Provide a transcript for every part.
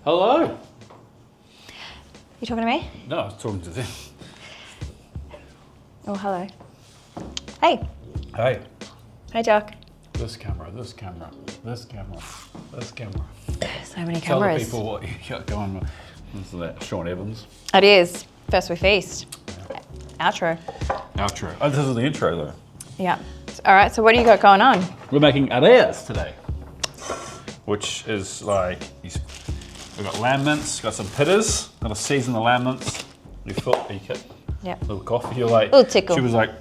Hello. You talking to me? No, I was talking to them. Oh, hello. Hey. Hey. Hey, Jack. This camera, this camera, this camera, this camera. So many Tell the cameras. people what you got going on. This is that Sean Evans. It is. First we feast. Outro. Outro. Oh, this is the intro though. Yeah. All right, so what do you got going on? We're making Arayes today, which is like, we've got lamb mince, got some pitas, got to season the lamb mince. You kid? Yeah. Little cough. You're like, Little tickle. She was like,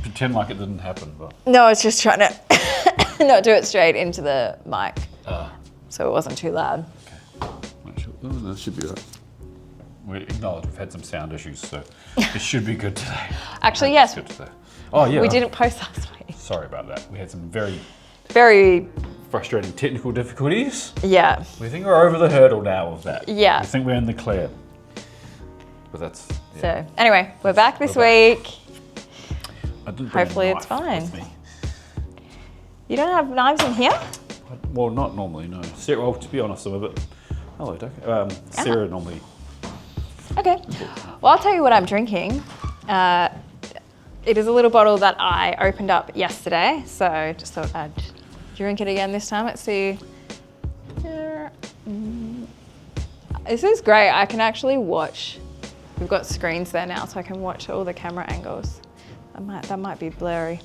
pretend like it didn't happen, but. No, I was just trying to not do it straight into the mic, so it wasn't too loud. Okay. Oh, that should be right. We acknowledge we've had some sound issues, so it should be good today. Actually, yes. Good today. Oh yeah. We didn't post last week. Sorry about that. We had some very frustrating technical difficulties. Yeah. We think we're over the hurdle now of that. Yeah. We think we're in the clear. But that's. Yeah. So anyway, we're back this week. I didn't bring Hopefully a it's knife fine. with me. You don't have knives in here? Well, not normally, no. Sarah, well, to be honest, I'm a bit. Hello, Doc. Sarah normally. Okay. Well, I'll tell you what I'm drinking. It is a little bottle that I opened up yesterday, so just thought I'd drink it again this time. Let's see. This is great. I can actually watch. We've got screens there now, so I can watch all the camera angles. That might be blurry.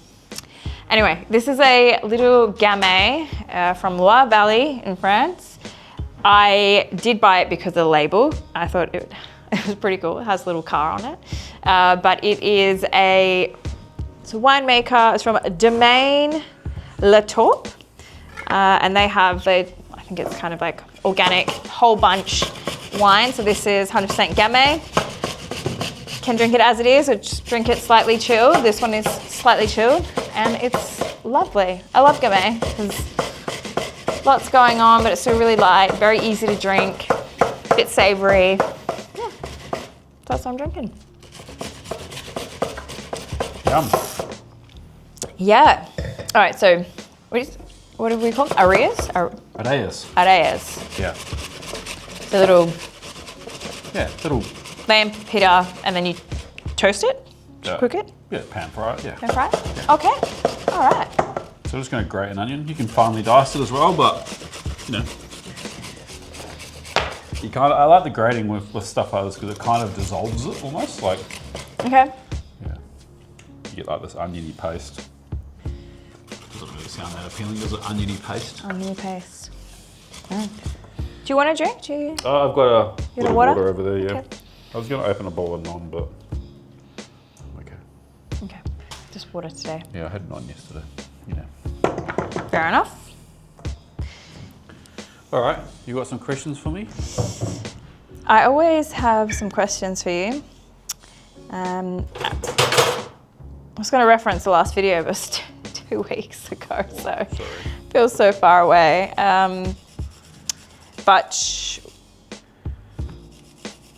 Anyway, this is a little Gamay from Loire Valley in France. I did buy it because of the label. I thought it was pretty cool. It has a little car on it. But it's a winemaker. It's from Domaine, Taupe. And they have, I think it's kind of like organic whole bunch wine. So this is 100% Gamay. Can drink it as it is or just drink it slightly chilled. This one is slightly chilled and it's lovely. I love Gamay because lots going on, but it's still really light, very easy to drink, a bit savory. Yeah, that's what I'm drinking. Yum. Yeah. All right, so what do we call them? Arayes? Arayes. Arayes. Yeah. So little lamb pita, and then you toast it? Cook it? Yeah, pan fry it, yeah. Pan fry it? Yeah. Okay, all right. So I'm just going to grate an onion. You can finely dice it as well, but, you know. I like the grating with stuff like this because it kind of dissolves it almost, like. Okay. Yeah. You get like this oniony paste. Doesn't really sound that appealing, does it? Oniony paste. Oniony paste. Mm. Do you want a drink? I've got a little water over there, yeah. Okay. I was going to open a bowl of naan, but okay. Okay, just water today. Yeah, I had naan yesterday, you know. Fair enough. All right, you got some questions for me? I always have some questions for you. I was going to reference the last video, but it was 2 weeks ago, so Sorry. Feels so far away. But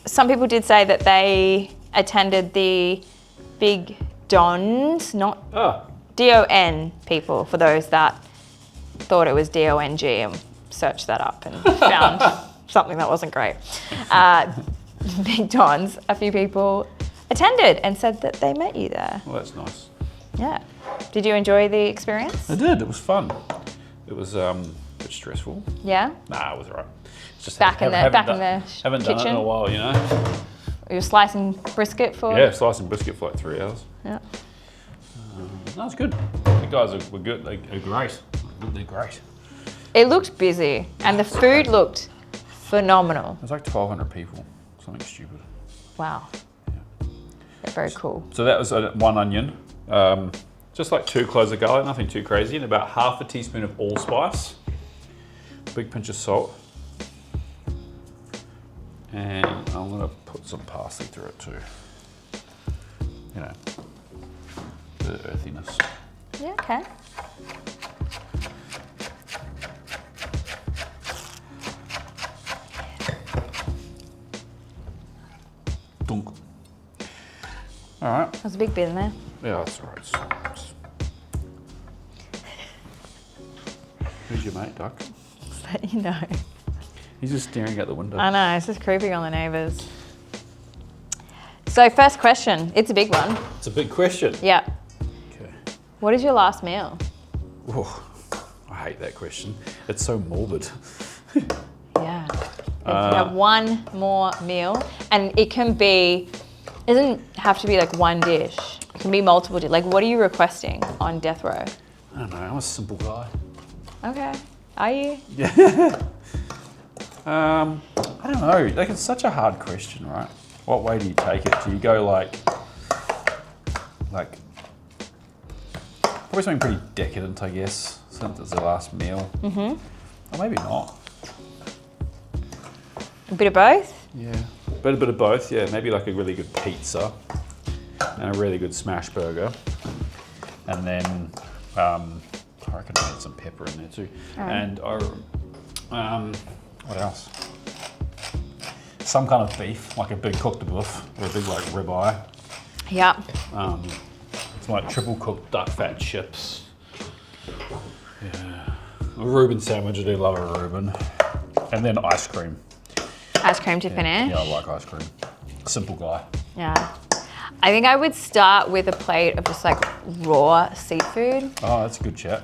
some people did say that they attended the Big Dons, not D-O-N people, for those that thought it was D-O-N-G and searched that up and found something that wasn't great. Big Dons, a few people attended and said that they met you there. Well, that's nice. Yeah. Did you enjoy the experience? I did, it was fun. It was a bit stressful. Yeah? Nah, it was all right. It's just back in the haven't kitchen. done it in a while, you know? You're slicing brisket for? Yeah, slicing brisket for like 3 hours. Yeah. No, it's good. The guys were good. They're great. They're great. It looked busy and the food looked phenomenal. There's like 1,200 people. Something stupid. Wow. Yeah, very cool. So that was 1 onion. Just like 2 cloves of garlic, nothing too crazy, and about half a teaspoon of allspice. Big pinch of salt. And I'm gonna put some parsley through it too. You know, the earthiness. Yeah, okay. Dunk. All right. There's a big bit in there. Yeah, that's all right. Who's your mate, Doc? Just let you know. He's just staring out the window. I know, it's just creepy on the neighbours. So first question, it's a big one. It's a big question. Yeah. Okay. What is your last meal? Oh, I hate that question. It's so morbid. Yeah. You have one more meal, and it doesn't have to be like one dish. It can be multiple dishes. Like, what are you requesting on death row? I don't know, I'm a simple guy. Okay. Are you? Yeah. I don't know, like it's such a hard question, right? What way do you take it? Do you go like probably something pretty decadent, I guess, since it's the last meal. Or maybe not. A bit of both? Yeah, a bit of both, yeah. Maybe like a really good pizza and a really good smash burger. And then I reckon I need some pepper in there too. And what else? Some kind of beef, like a big cooked beef or a big like ribeye. Yeah. It's like triple cooked duck fat chips. Yeah. A Reuben sandwich, I do love a Reuben. And then ice cream. Ice cream to finish? Yeah, I like ice cream. Simple guy. Yeah. I think I would start with a plate of just like raw seafood. Oh, that's a good chat.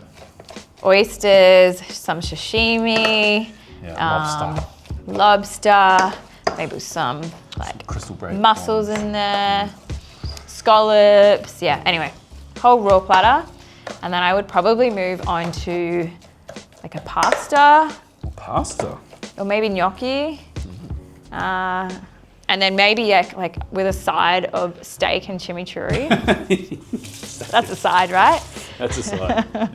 Oysters, some sashimi. Yeah, Lobster, maybe some like crystal bread mussels in there, scallops. Yeah, anyway, whole raw platter. And then I would probably move on to like a pasta. Pasta? Or maybe gnocchi. And then maybe like with a side of steak and chimichurri. That's a side, right? That's a side. Yeah.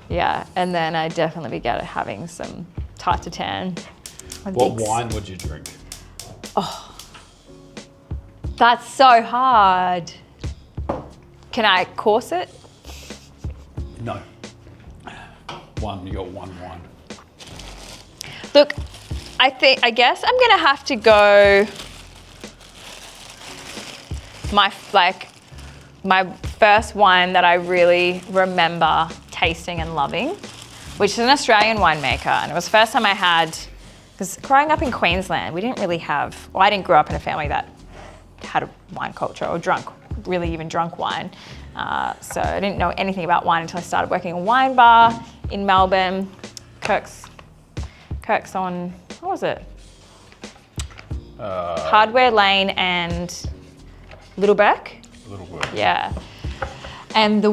Yeah, and then I'd definitely be having some tartatan. What wine would you drink? Oh, that's so hard. Can I course it? No. You got one wine. Look, I guess I'm gonna have to go my first wine that I really remember tasting and loving, which is an Australian winemaker. And it was the first time I had, because growing up in Queensland, we didn't really have, well, I didn't grow up in a family that had a wine culture or really even drunk wine. So I didn't know anything about wine until I started working in a wine bar in Melbourne, Kirk's on, what was it? Hardware Lane and Littleburg. Yeah. And the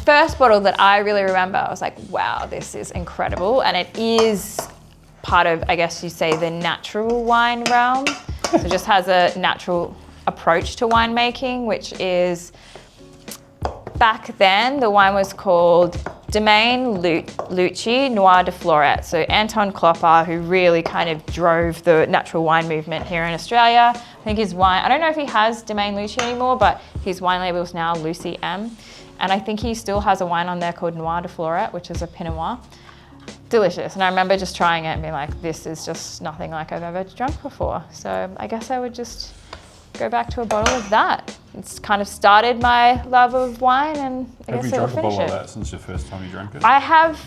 first bottle that I really remember, I was like, wow, this is incredible. And it is part of, I guess you say, the natural wine realm. So it just has a natural approach to winemaking, which is, back then, the wine was called Domaine Lucci Noir de Floret. So Anton Klopper, who really kind of drove the natural wine movement here in Australia. I think his wine, I don't know if he has Domaine Lucci anymore, but his wine label is now Lucy M. And I think he still has a wine on there called Noir de Floret, which is a Pinot Noir. Delicious. And I remember just trying it and being like, this is just nothing like I've ever drunk before. So I guess I would just go back to a bottle of that. It's kind of started my love of wine, and I guess it'll finish it. Have you drunk a bottle of that since the first time you drank it? I have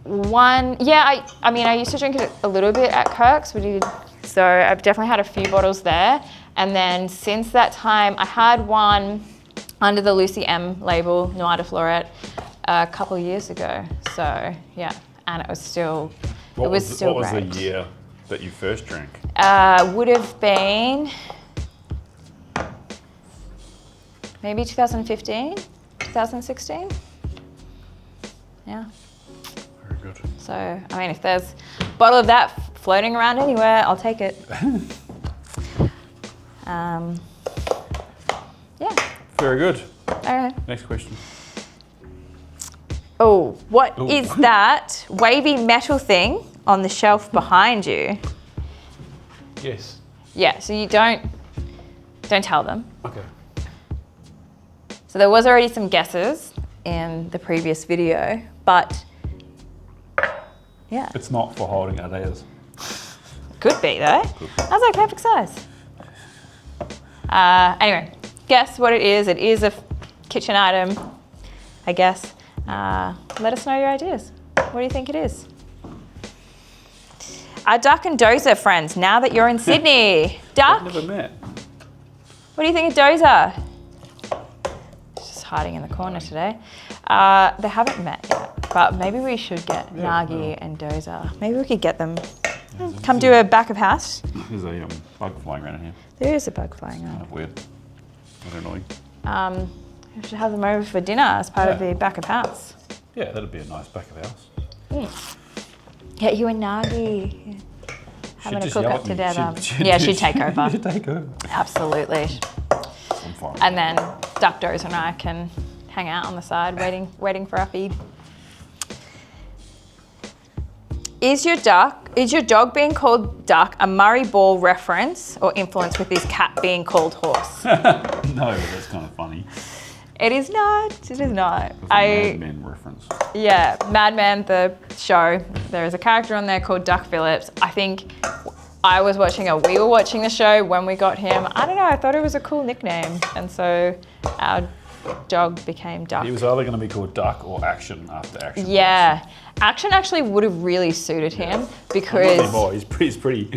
one, yeah, I mean, I used to drink it a little bit at Kirk's, so I've definitely had a few bottles there. And then since that time, I had one under the Lucy M label, Noir de Floret, a couple of years ago. So yeah, and it was still, What was great. the year that you first drank? Would have been maybe 2015, 2016. Yeah. Very good. So, I mean, if there's a bottle of that floating around anywhere, I'll take it. Yeah. Very good. All right. Next question. Oh, what is that wavy metal thing on the shelf behind you? Yes. Yeah, so you don't tell them. Okay. So there was already some guesses in the previous video, but yeah. It's not for holding Arayes. Could be though. That's like perfect size. Anyway, guess what it is. It is a kitchen item, I guess. Let us know your ideas. What do you think it is? Are Duck and Dozer friends now that you're in Sydney? Duck, I've never met. what do you think of Dozer? She's just hiding in the corner today. They haven't met yet, but maybe we should get Nagi and Dozer. Maybe we could get them. Come do a back of house. There's a bug flying around in here. There is a bug flying Kind around. of weird. I don't know. We should have them over for dinner as part of the back of house. Yeah, that'd be a nice back of house. Yeah, you and Nagi having a just cook yell up at me. together. She'd She'd take over. She'd take over. Absolutely. I'm fine. And then Duck, Dozer and I can hang out on the side waiting for our feed. Is your dog being called Duck a Murray Ball reference or influence with his cat being called Horse? No, but that's kind of funny. It is not. It is not. It's a Mad Men reference. Yeah, Mad Men, the show. There is a character on there called Duck Phillips. I think we were watching the show when we got him. I don't know, I thought it was a cool nickname. And so our dog became Duck. He was either going to be called Duck or Action after Action. Yeah. Action actually would have really suited him because... Not anymore, he's pretty...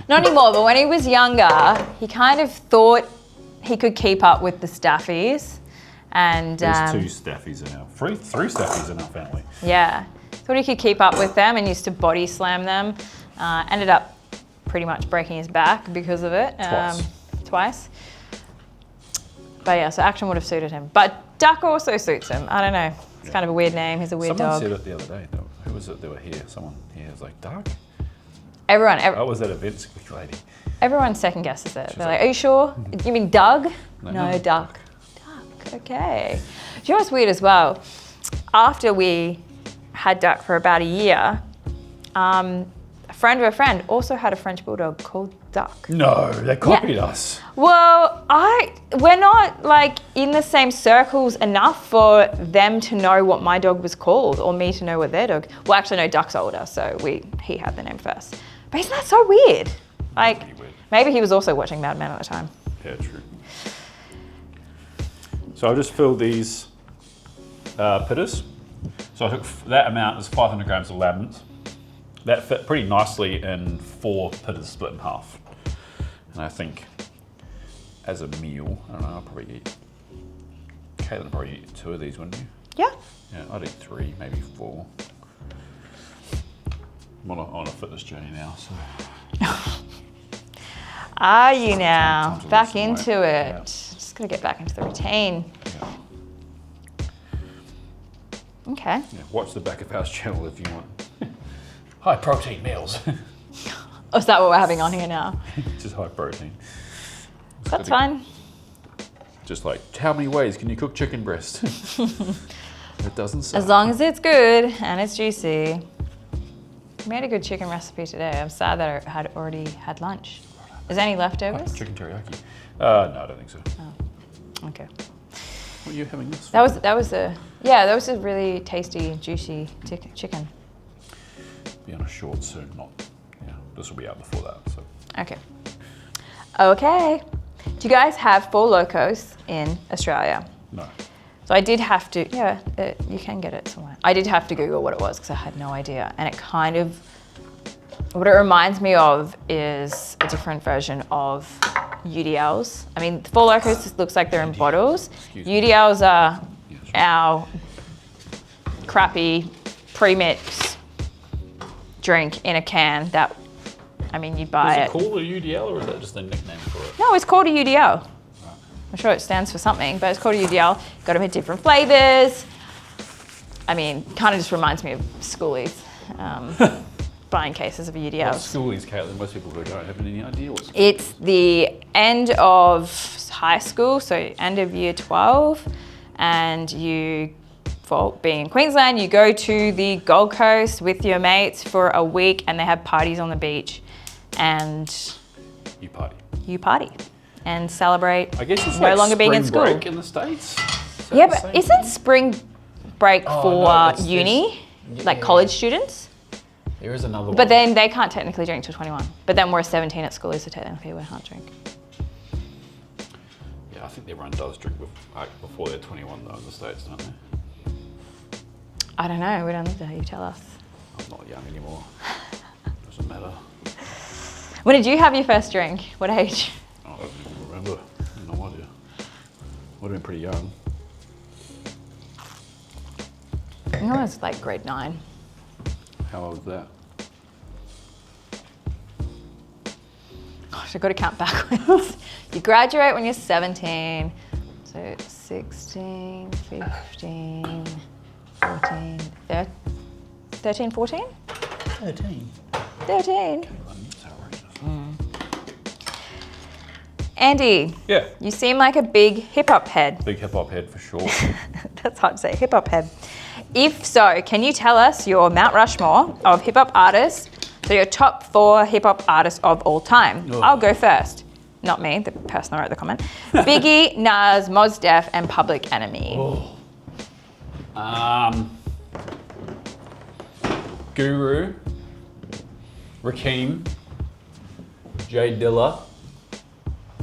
Not anymore, but when he was younger, he kind of thought he could keep up with the Staffies. And There's two Staffies in our... Three Staffies in our family. yeah, thought he could keep up with them and used to body slam them. Ended up pretty much breaking his back because of it. Twice. But yeah, so Action would have suited him. But Duck also suits him. I don't know. It's kind of a weird name. He's a weird Someone dog. said it the other day, though. Who was it that were here? Someone here was like, Duck? Everyone, Oh, was that a Vince lady? everyone second guesses it. They're like, are you sure? You mean Doug? No, Duck. Duck, okay. Do you know what's weird as well? After we had Duck for about a year, a friend of a friend also had a French bulldog called Duck. No, they copied us. Well, we're not like in the same circles enough for them to know what my dog was called or me to know what their dog. Well, actually, no, Duck's older, so he had the name first. But isn't that so weird? Like, Pretty weird. maybe he was also watching Mad Men at the time. Yeah, true. So I just filled these pittas. So I took that amount, is 500 grams of lamins. That fit pretty nicely in 4 pittas split in half. And I think as a meal, I don't know, I'll probably eat, Caitlin would probably eat 2 of these, wouldn't you? Yeah. Yeah, I'd eat 3, maybe 4. I want to fit this journey now, so. Are you now? Time to Back lose some into weight. it. Yeah. Just gotta get back into the routine. Yeah. Okay. Yeah, watch the Back of House channel if you want. High protein meals. Oh, is that what we're having on here now? Just high protein. It's That's gotta- fine. Just like, how many ways can you cook chicken breast? It doesn't say. As long as it's good and it's juicy. I made a good chicken recipe today. I'm sad that I had already had lunch. Is there any leftovers? Chicken teriyaki. No, I don't think so. Okay. What are you having this for? That was a really tasty, juicy chicken. Be on a short soon, not, this will be out before that, so. Okay. Okay. Do you guys have Four Locos in Australia? No. So I did have to, you can get it somewhere. I did have to Google what it was because I had no idea. And it kind of, what it reminds me of is a different version of UDLs. I mean, Four Locos looks like they're in bottles. Excuse me. UDLs are Yeah, sure. our crappy pre-mix drink in a can that, I mean, you buy Is it. it called a UDL or is that just a nickname for it? No, it's called a UDL. I'm sure it stands for something, but it's called a UDL. Got them in different flavors. I mean, kind of just reminds me of schoolies buying cases of What UDLs. school is, Caitlin? Most people who don't have any idea what school. It's the end of high school, so end of year 12, and for being in Queensland, you go to the Gold Coast with your mates for a week, and they have parties on the beach, and You party. you party and celebrate I guess it's no like longer being in spring school. break in the States. Is that Yeah, the but same isn't thing? spring break Oh, for no, it's uni, this- like yeah. college students? There is another one. But then they can't technically drink till 21. But then we're 17 at school, so technically we can't drink. Yeah, I think everyone does drink before they're 21 though in the States, don't they? I don't know, we don't live there, you tell us. I'm not young anymore. Doesn't Doesn't matter. When did you have your first drink? What age? I don't even remember. No idea. Would have been pretty young. I think I was like grade 9. How old was that? Gosh, I've got to count backwards. You graduate when you're 17. So 16, 15, 14, 13, 14? 13. 13. Andy. Yeah. You seem like a big hip hop head. Big hip hop head for sure. That's hard to say, hip hop head. If so, can you tell us your Mount Rushmore of hip hop artists? So your top 4 hip hop artists of all time. Oh. I'll go first. Not me, the person who wrote the comment. Biggie, Nas, Mos Def, and Public Enemy. Oh. Guru, Rakim, Jay Dilla,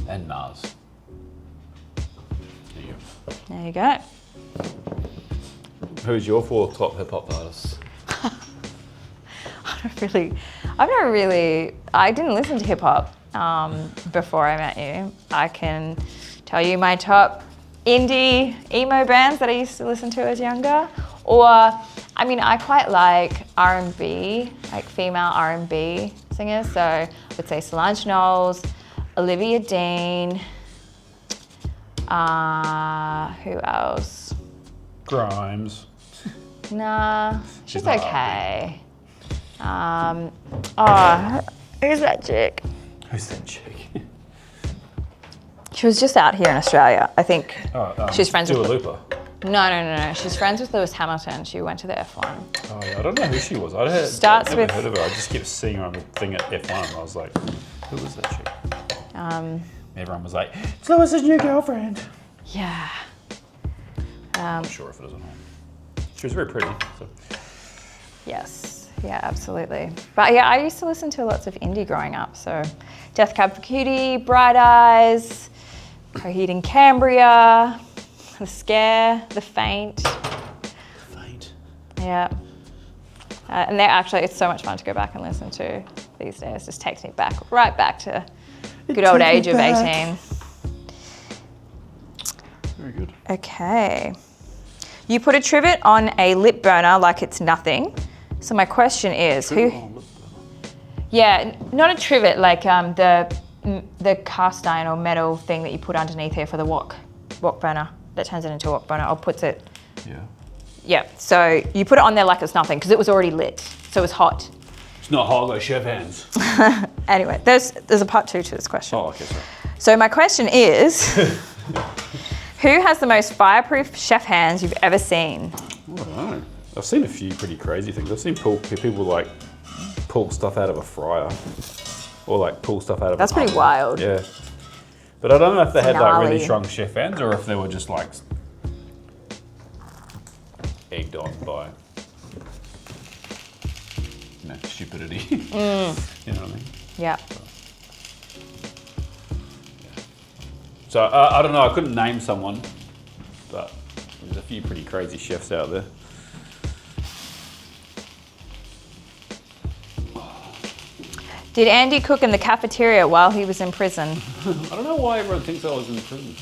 and Nas. There you go. There you go. Who's your 4 top hip hop artists? I didn't listen to hip hop before I met you. I can tell you my top indie emo bands that I used to listen to as younger. Or, I mean, I quite like R&B, like female R&B singers. So I would say Solange Knowles, Olivia Dean, who else? Grimes. Nah, she's not okay. Who's that chick? Who's that chick? She was just out here in Australia, I think. She's friends Dua with... Lipa. No. She's friends with Lewis Hamilton. She went to the F1. Oh yeah, I don't know who she was. I'd never heard of her. I just kept seeing her on the thing at F1 and I was like, who was that chick? Everyone was like, it's Lewis's new girlfriend. Yeah. I'm sure if it isn't her. She was very pretty. So. Yes. Yeah, absolutely. But yeah, I used to listen to lots of indie growing up. So Death Cab for Cutie, Bright Eyes, Coheed and Cambria, The Scare, The Faint. Faint. Yeah. And they're actually, it's so much fun to go back and listen to these days. Just takes me right back to good old age of 18. Very good. Okay. You put a trivet on a lip burner like it's nothing. So my question is, Yeah, not a trivet, like the cast iron or metal thing that you put underneath here for the wok burner that turns it into a wok burner or puts it. Yeah. Yeah. So you put it on there like it's nothing because it was already lit, so it was hot. It's not hot like chef hands. Anyway, there's a part 2 to this question. Oh, okay, sorry. So my question is, who has the most fireproof chef hands you've ever seen? I don't know. I've seen a few pretty crazy things. I've seen people like pull stuff out of a fryer, or like pull stuff out of. That's an pretty oven. wild. Yeah, but I don't know if they had like really Gnarly. strong chef hands, or if they were just like egged on by stupidity. You know what I mean? Yeah. So I don't know. I couldn't name someone, but there's a few pretty crazy chefs out there. Did Andy cook in the cafeteria while he was in prison? I don't know why everyone thinks I was in prison.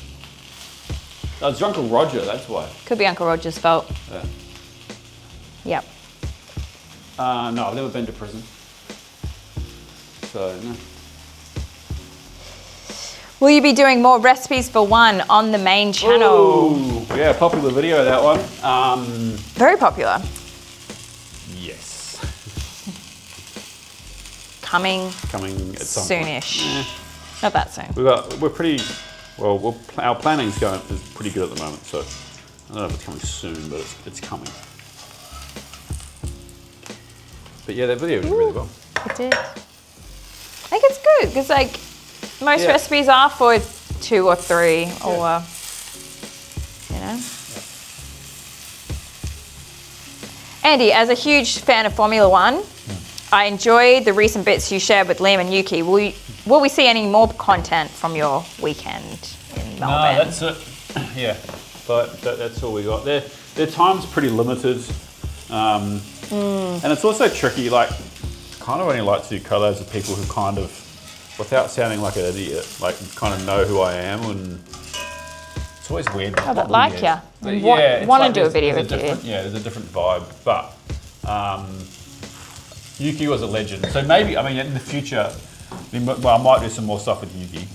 I was drunk with Roger, that's why. Could be Uncle Roger's fault. Yeah. Yep. No, I've never been to prison. So, no. Will you be doing more recipes for one on the main channel? Oh, yeah, popular video, that one. Very popular. Yes. Coming Coming at some point. soonish. Not that soon. We're pretty, well, our planning's is pretty good at the moment, so I don't know if it's coming soon, but it's coming. But yeah, that video did really well. It did. I think it's good because like most recipes are for 2 or 3 or, you know. Andy, as a huge fan of Formula One, I enjoyed the recent bits you shared with Liam and Yuki. Will we see any more content from your weekend in Melbourne? No, that's it. Yeah, but that's all we got. Their time's pretty limited, and it's also tricky. Like, kind of only like to do collabs with people who kind of, without sounding like an idiot, like kind of know who I am, and it's always weird. Oh, but like weird. ya. But Want to like do a video there's with you. Yeah, there's a different vibe, but Yuki was a legend. So maybe, I mean, in the future, well, I might do some more stuff with Yuki.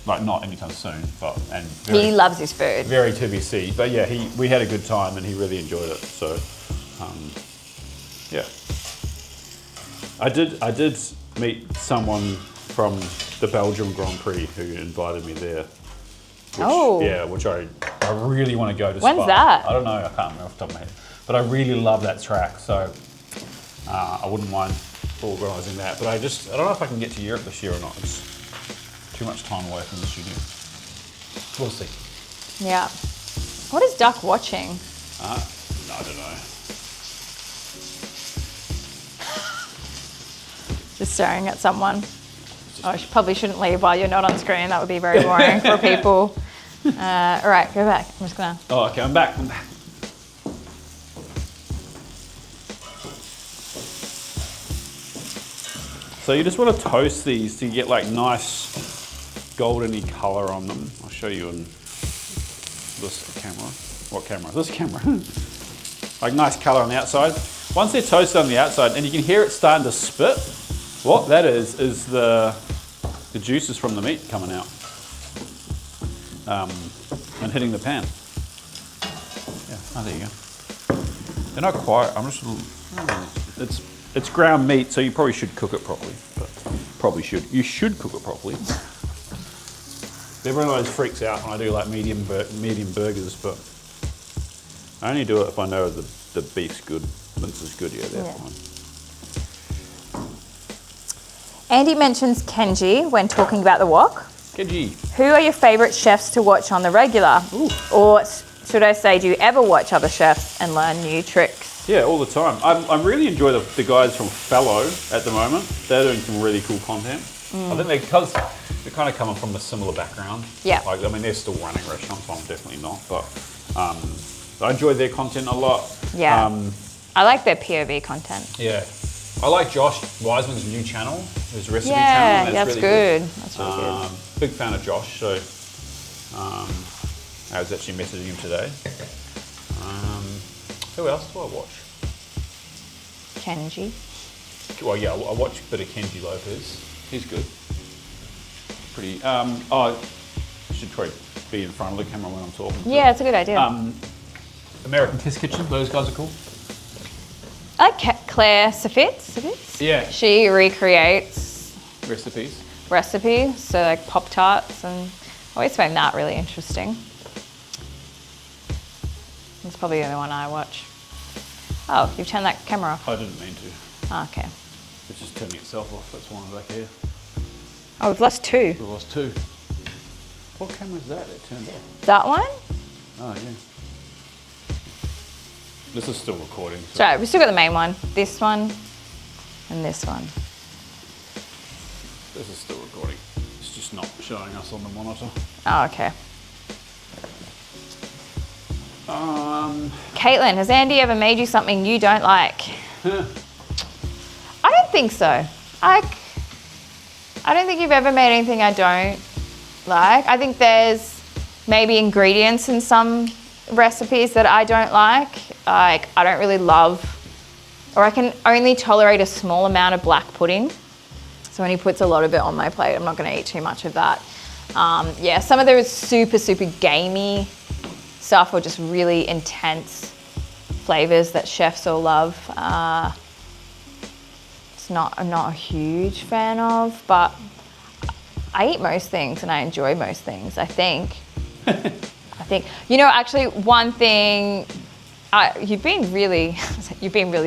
Like not anytime soon, but He loves his food. Very TBC, but yeah, we had a good time and he really enjoyed it. So, yeah, I did meet someone from the Belgium Grand Prix who invited me there. Which I really want to go to. When's that? I don't know. I can't remember off the top of my head, but I really love that track. So I wouldn't mind organising that. But I don't know if I can get to Europe this year or not. It's too much time away from the studio. We'll see. Yeah. What is Duck watching? I don't know. Just staring at someone. Oh, you probably shouldn't leave while you're not on screen. That would be very boring for people. All right, go back. I'm just gonna. Oh, okay. I'm back. So you just want to toast these to get like nice goldeny colour on them. I'll show you in this camera. What camera? This camera. Like nice colour on the outside. Once they're toasted on the outside, and you can hear it starting to spit, what that is the juices from the meat coming out and hitting the pan. Yeah, oh, there you go. They're not quite, it's ground meat, so you probably should cook it properly. You should cook it properly. Everyone always freaks out when I do like medium burgers, but I only do it if I know the beef's good, mince is good, they're fine. Andy mentions Kenji when talking about the wok. Kenji. Who are your favourite chefs to watch on the regular? Ooh. Or should I say, do you ever watch other chefs and learn new tricks? Yeah, all the time. I really enjoy the guys from Fellow at the moment. They're doing some really cool content. I think because they're kind of coming from a similar background. Yeah. Like, I mean, they're still running restaurants, so I'm definitely not. But I enjoy their content a lot. Yeah. I like their POV content. Yeah. I like Josh Wiseman's new channel, his recipe channel. That's really good. That's really good. Big fan of Josh, so I was actually messaging him today. Who else do I watch? Kenji. Well, yeah, I watch a bit of Kenji Lopez. He's good. Pretty. I should probably be in front of the camera when I'm talking. Yeah, it's a good idea. American Test Kitchen, those guys are cool. I like Claire Safitz. Yeah. She recreates Recipes. so like Pop-Tarts, and I always find that really interesting. It's probably the only one I watch. Oh, you've turned that camera off. I didn't mean to. Oh, okay. It's just turning itself off. That's one back here. Oh, we've lost two. We lost two. What camera is that turned off? That one? Oh, yeah. This is still recording. So. Sorry, we've still got the main one. This one and this one. This is still recording. It's just not showing us on the monitor. Oh, okay. Caitlin, has Andy ever made you something you don't like? I don't think so. I don't think you've ever made anything I don't like. I think there's maybe ingredients in some recipes that I don't like. Like, I don't really love, or I can only tolerate a small amount of black pudding. So when he puts a lot of it on my plate, I'm not going to eat too much of that. Yeah, some of those super gamey stuff, or just really intense flavors that chefs all love. I'm not a huge fan of, but I eat most things and I enjoy most things, I think. You know, actually one thing, you've been really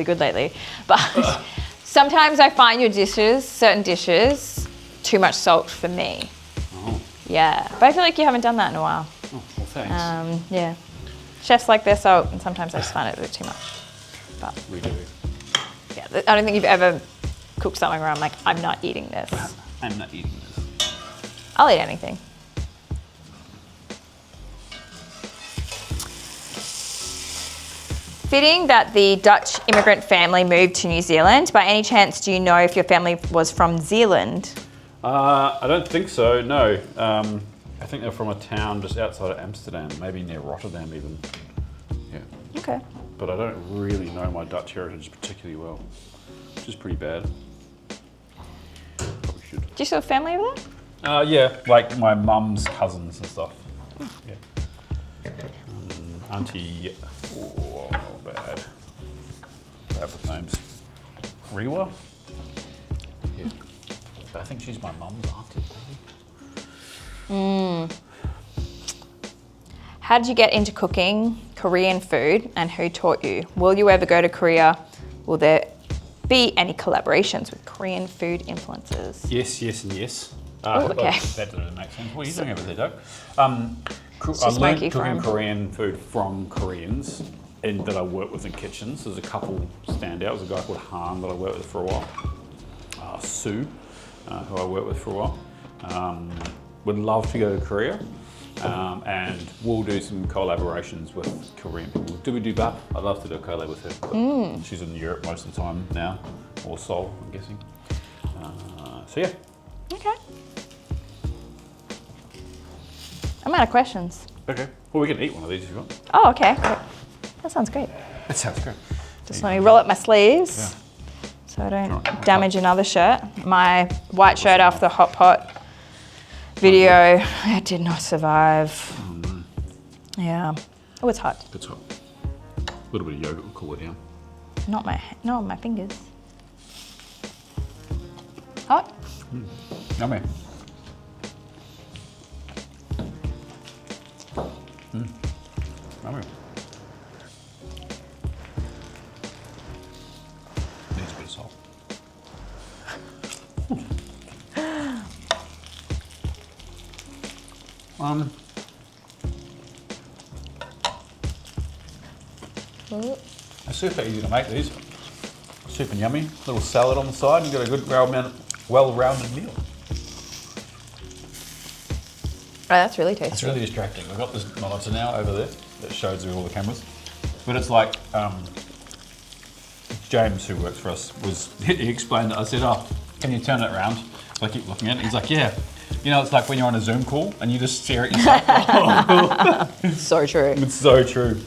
good lately, but sometimes I find your certain dishes, too much salt for me. Oh. Yeah, but I feel like you haven't done that in a while. Oh, well, thanks. Yeah. Chefs like their salt, and sometimes I just find it a bit too much. But We do. yeah, I don't think you've ever cooked something where I'm like, I'm not eating this. I'm not eating this. I'll eat anything. fitting that the Dutch immigrant family moved to New Zealand. By any chance, do you know if your family was from Zealand? I don't think so, no. I think they're from a town just outside of Amsterdam, maybe near Rotterdam even. Yeah. Okay. But I don't really know my Dutch heritage particularly well, which is pretty bad. Probably should. Do you still have family over there? Yeah, like my mum's cousins and stuff. Yeah. Auntie, oh, not bad. Bad with names. Rewa? Yeah. I think she's my mum's auntie, maybe. How did you get into cooking Korean food and who taught you? Will you ever go to Korea? Will there be any collaborations with Korean food influencers? Yes, yes, and yes. Oh, okay. That doesn't make sense. What are you doing over there, Doug? I learned cooking Korean food from Koreans that I work with in kitchens. There's a couple standouts. There's a guy called Han that I worked with for a while. Sue, who I worked with for a while. Would love to go to Korea. And we'll do some collaborations with Korean people. Dubidubap, I'd love to do a collab with her. But she's in Europe most of the time now, or Seoul, I'm guessing. So yeah. Okay. I'm out of questions. Okay. Well, we can eat one of these if you want. Oh, okay. Great. That sounds great. That sounds great. Just let me roll up my sleeves so I don't damage another shirt. My white shirt off the hot pot video, it did not survive. Yeah, it was hot. It's hot. A little bit of yogurt will cool it down. Not my fingers. Hot? Yummy. Yummy. Needs a bit of salt. They're super easy to make these. Super yummy. Little salad on the side, and you got a good well-rounded meal. Oh, that's really tasty. It's really distracting. We've got this monitor now over there that shows you all the cameras. But it's like, James, who works for us, he explained it. I said, oh, can you turn it around? So I keep looking at it. He's like, yeah. You know, it's like when you're on a Zoom call and you just stare at yourself. It's so true. It's so true.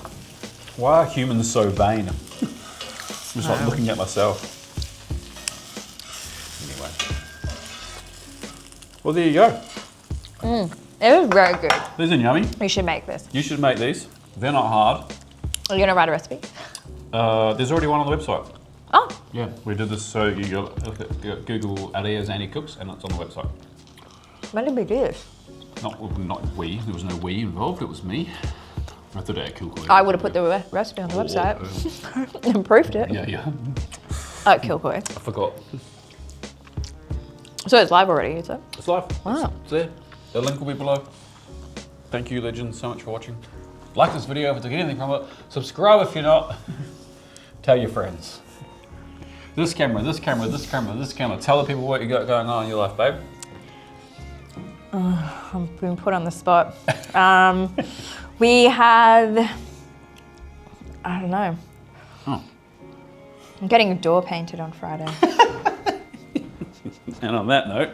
Why are humans so vain? I'm just like looking at myself. Anyway. Well, there you go. It was very good. These are yummy. We should make this. You should make these. They're not hard. Are you gonna write a recipe? There's already one on the website. Oh. Yeah, we did this, so you look at Google Arayes Annie Cooks, and it's on the website. When did we do this? Not we, there was no we involved, it was me. I did it at Kilcoy. I would have put the recipe on the website and proofed it. Yeah. At Kilcoy. I forgot. So it's live already, is it? It's live. Wow. It's there. The link will be below. Thank you, legends, so much for watching. Like this video if you took anything from it. Subscribe if you're not. Tell your friends. This camera, this camera, this camera, this camera. Tell the people what you got going on in your life, babe. I've been put on the spot. We have, I don't know. Oh. I'm getting a door painted on Friday. And on that note,